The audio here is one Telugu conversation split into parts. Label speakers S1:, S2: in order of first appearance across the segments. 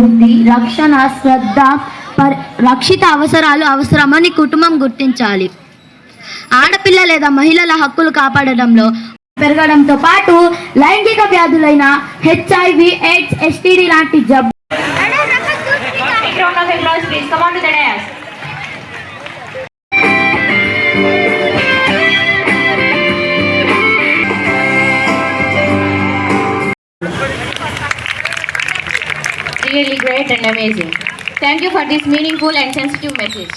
S1: ఉంది. రక్షణ, శ్రద్ధ, రక్షిత అవసరాలు అవసరమని కుటుంబం గుర్తించాలి. ఆడపిల్ల లేదా మహిళల హక్కులు కాపాడడంలో పెరగడంతో పాటు లైంగిక వ్యాధులైన HIV, AIDS, STD లాంటి జబ్బు
S2: Really great and amazing. Thank you for this meaningful and sensitive message.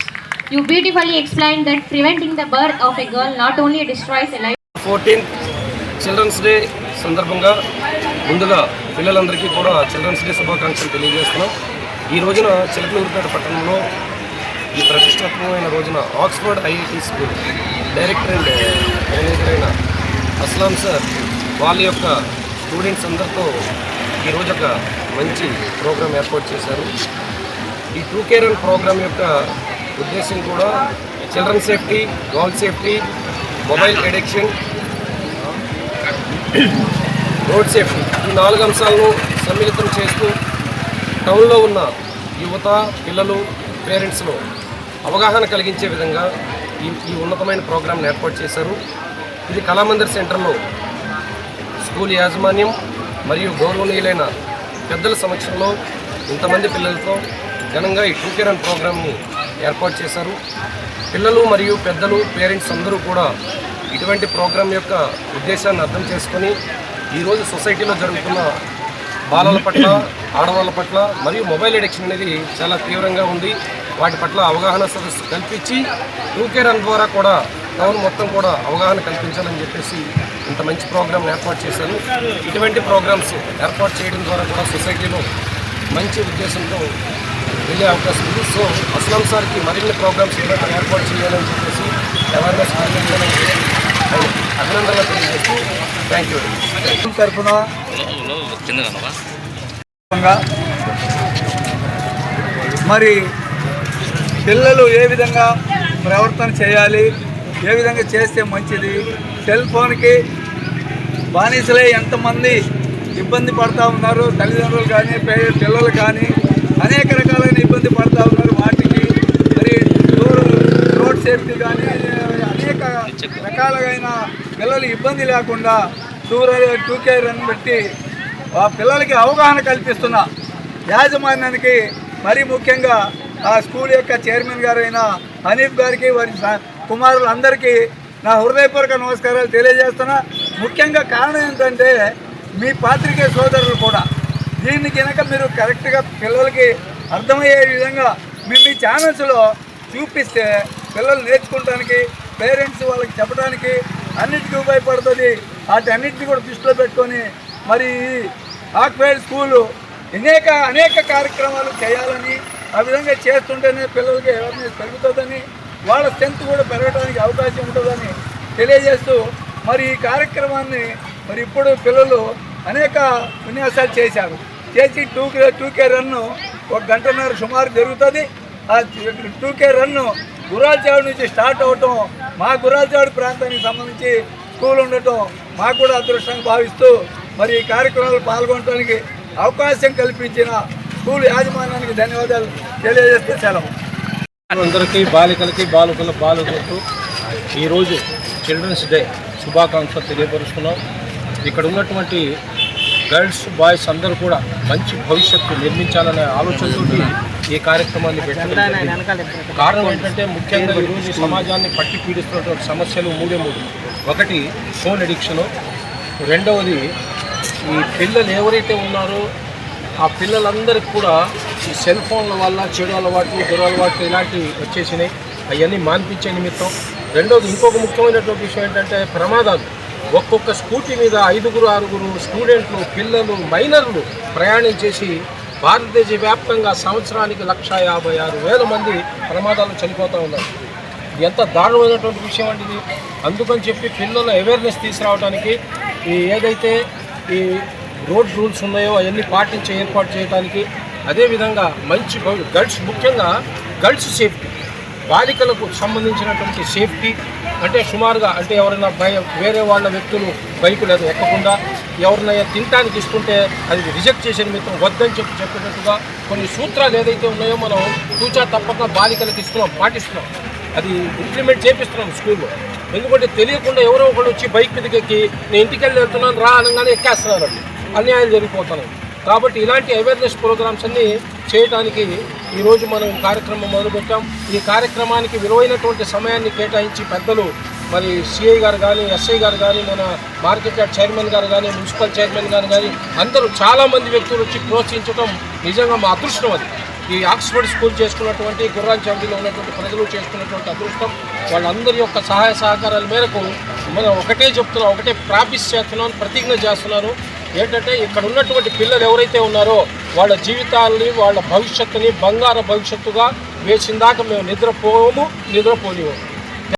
S2: You beautifully explained that preventing the birth of a girl not only destroys a life.
S3: 14th Children's Day సందర్భంగా ముందుగా పిల్లలందరికీ కూడా చిల్డ్రన్స్ డే శుభాకాంక్షలు తెలియజేస్తున్నాం. ఈ రోజున చిలకలూరుపేట పట్టణంలో ఈ ప్రతిష్టాత్మకమైన రోజున Oxford IIT school director and manager అయిన అస్లాం సార్ వాళ్ళ యొక్క స్టూడెంట్స్ అందరితో ఈరోజు ఒక మంచి ప్రోగ్రాం ఏర్పాటు చేశారు. ఈ 2K Run ప్రోగ్రాం యొక్క ఉద్దేశం కూడా children safety, girl safety, mobile addiction, road safety ఈ 4 అంశాలను సమ్మిళితం చేస్తూ టౌన్లో ఉన్న యువత, పిల్లలు, పేరెంట్స్లో అవగాహన కలిగించే విధంగా ఈ ఉన్నతమైన ప్రోగ్రాంను ఏర్పాటు చేశారు. ఇది కళామందిర్ సెంటర్లో స్కూల్ యాజమాన్యం మరియు గౌరవనీయులైన పెద్దల సమక్షంలో ఇంతమంది పిల్లలతో ఘనంగా ఈ 2K Run ప్రోగ్రాంని ఏర్పాటు చేశారు. పిల్లలు మరియు పెద్దలు, పేరెంట్స్ అందరూ కూడా ఇటువంటి ప్రోగ్రాం యొక్క ఉద్దేశాన్ని అర్థం చేసుకొని ఈరోజు సొసైటీలో జరుగుతున్న బాలల పట్ల, ఆడవాళ్ళ పట్ల మరియు మొబైల్ అడిక్షన్ అనేది చాలా తీవ్రంగా ఉంది. వాటి పట్ల అవగాహన సదస్సు కల్పించి 2K Run ద్వారా కూడా టౌన్ మొత్తం కూడా అవగాహన కల్పించాలని చెప్పేసి ఇంత మంచి ప్రోగ్రాం ఏర్పాటు చేశారు. ఇటువంటి ప్రోగ్రామ్స్ ఏర్పాటు చేయడం ద్వారా కూడా సొసైటీలో మంచి ఉద్దేశంతో వెళ్ళే అవకాశం ఉంది. సో అస్లాం సార్కి మరిన్ని ప్రోగ్రామ్స్ ఏర్పాటు చేయాలని చెప్పేసి అవేర్నెస్ కలిగించాలని అభినందనలు తెలియజేస్తూ థ్యాంక్ యూ.
S4: తరఫున మరి పిల్లలు ఏ విధంగా ప్రవర్తన చేయాలి, ఏ విధంగా చేస్తే మంచిది, సెల్ ఫోన్కి బానిసలే ఎంతమంది ఇబ్బంది పడుతూ ఉన్నారు, తల్లిదండ్రులు కానీ పిల్లలు కానీ అనేక రకాలైన ఇబ్బంది పడుతూ ఉన్నారు. వాటికి మరి రోడ్ సేఫ్టీ కానీ అనేక రకాలైన పిల్లలు ఇబ్బంది లేకుండా 2K Run పెట్టి ఆ పిల్లలకి అవగాహన కల్పిస్తున్న యాజమాన్యానికి, మరీ ముఖ్యంగా ఆ స్కూల్ యొక్క చైర్మన్ గారైన హనీఫ్ గారికి, వారి కుమారులందరికీ నా హృదయపూర్వక నమస్కారాలు తెలియజేస్తున్నా. ముఖ్యంగా కారణం ఏంటంటే మీ పాత్రికేయ సోదరులు కూడా దీన్ని కనుక మీరు కరెక్ట్గా పిల్లలకి అర్థమయ్యే విధంగా మీ ఛానల్స్లో చూపిస్తే పిల్లలు నేర్చుకోవడానికి, పేరెంట్స్ వాళ్ళకి చెప్పడానికి అన్నిటికీ ఉపయోగపడుతుంది. వాటన్నిటిని కూడా దృష్టిలో పెట్టుకొని మరి ఆక్స్ఫర్డ్ స్కూలు అనేక కార్యక్రమాలు చేయాలని, ఆ విధంగా చేస్తుంటేనే పిల్లలకి అవేర్నెస్ పెరుగుతుందని, వాళ్ళ స్ట్రెంత్ కూడా పెరగడానికి అవకాశం ఉంటుందని తెలియజేస్తూ మరి ఈ కార్యక్రమాన్ని మరి ఇప్పుడు పిల్లలు అనేక విన్యాసాలు చేశారు. చేసి 2K Run 1 గంటన్నర సుమారు జరుగుతుంది. ఆ 2K Run గుర్రాలచాడు నుంచి స్టార్ట్ అవటం, మా గుర్రాలచాడు ప్రాంతానికి సంబంధించి స్కూల్ ఉండటం మాకు కూడా అదృష్టంగా భావిస్తూ మరి ఈ కార్యక్రమాలు పాల్గొనడానికి అవకాశం కల్పించిన స్కూల్ యాజమాన్యానికి ధన్యవాదాలు తెలియజేస్తే సెలవు.
S3: అందరికీ, బాలికలకి, బాలులకు ఈరోజు చిల్డ్రన్స్ డే శుభాకాంక్షలు తెలియపరుస్తున్నాం. ఇక్కడ ఉన్నటువంటి గర్ల్స్, బాయ్స్ అందరూ కూడా మంచి భవిష్యత్తు నిర్మించాలనే ఆలోచనతో ఈ కార్యక్రమాన్ని పెట్టడం. కారణం ఏంటంటే ముఖ్యంగా ఈరోజు సమాజాన్ని పట్టి పీడిస్తున్నటువంటి సమస్యలు 3. ఒకటి ఫోన్ అడిక్షను, రెండవది ఈ పిల్లలు ఎవరైతే ఉన్నారో ఆ పిల్లలందరికీ కూడా ఈ సెల్ ఫోన్ల వల్ల చెడు అలవాట్లు, దురలవాట్లు ఇలాంటివి వచ్చేసినాయి. అవన్నీ మాన్పించే నిమిత్తం. రెండవది ఇంకొక ముఖ్యమైనటువంటి విషయం ఏంటంటే ప్రమాదాలు. ఒక్కొక్క స్కూటీ మీద 5-6 స్టూడెంట్లు, పిల్లలు, మైనర్లు ప్రయాణం చేసి భారతదేశ వ్యాప్తంగా సంవత్సరానికి 156,000 మంది ప్రమాదాలు చనిపోతూ ఉన్నారు. ఎంత దారుణమైనటువంటి విషయం అంటే ఇది. అందుకని చెప్పి పిల్లల అవేర్నెస్ తీసుకురావడానికి ఏదైతే ఈ రోడ్ రూల్స్ ఉన్నాయో అవన్నీ పాటించే ఏర్పాటు చేయడానికి, అదేవిధంగా మంచి గర్ల్స్, ముఖ్యంగా గర్ల్స్ సేఫ్టీ, బాలికలకు సంబంధించినటువంటి సేఫ్టీ, అంటే సుమారుగా అంటే ఎవరైనా వేరే వాళ్ళ వ్యక్తులు బైకు లేదు ఎక్కకుండా ఎవరినైనా తినడానికి ఇస్తుంటే అది రిజెక్ట్ చేసే నిమిత్తం వద్దని చెప్పినట్టుగా కొన్ని సూత్రాలు ఏదైతే ఉన్నాయో మనం తూచా తప్పక బాలికలకు ఇస్తున్నాం, పాటిస్తున్నాం, అది ఇంప్లిమెంట్ చేపిస్తున్నాం స్కూల్లో. ఎందుకంటే తెలియకుండా ఎవరో ఒకళ్ళు వచ్చి బైక్ మీదకి ఎక్కి నేను ఇంటికి వెళ్ళి వెళ్తున్నాను రా అనగానే ఎక్కేస్తున్నారు, అన్యాయాలు జరిగిపోతున్నాయి. కాబట్టి ఇలాంటి అవేర్నెస్ ప్రోగ్రామ్స్ అన్నీ చేయడానికి ఈరోజు మనం కార్యక్రమం మొదలుపెట్టాం. ఈ కార్యక్రమానికి విలువైనటువంటి సమయాన్ని కేటాయించి పెద్దలు మరి సిఐ గారు కానీ, ఎస్ఐ గారు కానీ, మన మార్కెట్ యార్డ్ చైర్మన్ గారు కానీ, మున్సిపల్ చైర్మన్ గారు కానీ అందరూ చాలామంది వ్యక్తులు వచ్చి ప్రోత్సహించడం నిజంగా మా అదృష్టం. అది ఈ ఆక్స్ఫర్డ్ స్కూల్ చేసుకున్నటువంటి గుర్రాన్ చౌదరిలో ఉన్నటువంటి ప్రజలు చేసుకున్నటువంటి అదృష్టం. వాళ్ళందరి యొక్క సహాయ సహకారాల మేరకు మనం ఒకటే చెప్తున్నాం, ఒకటే ప్రామిస్ చేస్తున్నాను, ప్రతిజ్ఞ చేస్తున్నాను. ఏంటంటే ఇక్కడ ఉన్నటువంటి పిల్లలు ఎవరైతే ఉన్నారో వాళ్ళ జీవితాలని, వాళ్ళ భవిష్యత్తుని బంగారు భవిష్యత్తుగా వేసిందాక మేము నిద్రపోనివ్వము.